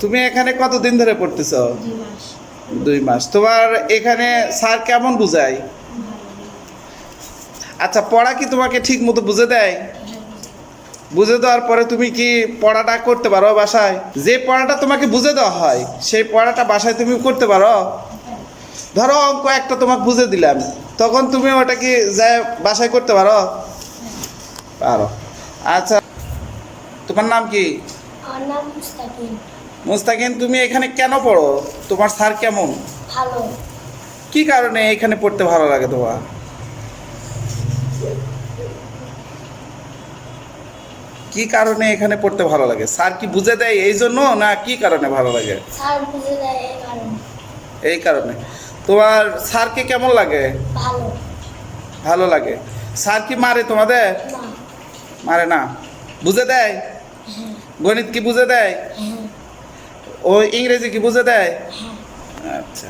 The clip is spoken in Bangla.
তুমি এখানে কতদিন ধরে পড়তেছ? 2 মাস। 2 মাস। তোমার এখানে স্যার কেমন বুঝায়? আচ্ছা, পড়া কি তোমাকে ঠিক মতো বুঝে দেয়? বুঝে দেওয়ার পরে তুমি কি পড়াটা করতে পারো বাসায়? যে পড়াটা তোমাকে বুঝে দেওয়া হয় সেই পড়াটা বাসায় তুমি করতে পারো? ধরো অঙ্ক একটা তোমাকে বুঝে দিলাম, তখন তুমি ওটা কি যায় বাসায় করতে পারো? পারো। আচ্ছা, তোমার নাম কি? আমার নাম মুস্তাকিম। মুস্তাকিন, তুমি এখানে কেন পড়ো? তোমার স্যার কেমন? ভালো। কি কারণে এখানে পড়তে ভালো লাগে তোমার? কি কারণে এখানে পড়তে ভালো লাগে? স্যার কি বুঝে দেয় এই জন্য, না কি কারণে ভালো লাগে? স্যার বুঝে দেয় এই কারণে। এই কারণে। তোমার স্যারকে কেমন লাগে? ভালো। ভালো লাগে। স্যার কি মারে তোমাদের? না। মারে না। বুঝে দেয়? হ্যাঁ। গণিত কি বুঝে দেয়? হ্যাঁ। ও ইংরেজি কি বুঝে দেয়? হ্যাঁ। আচ্ছা।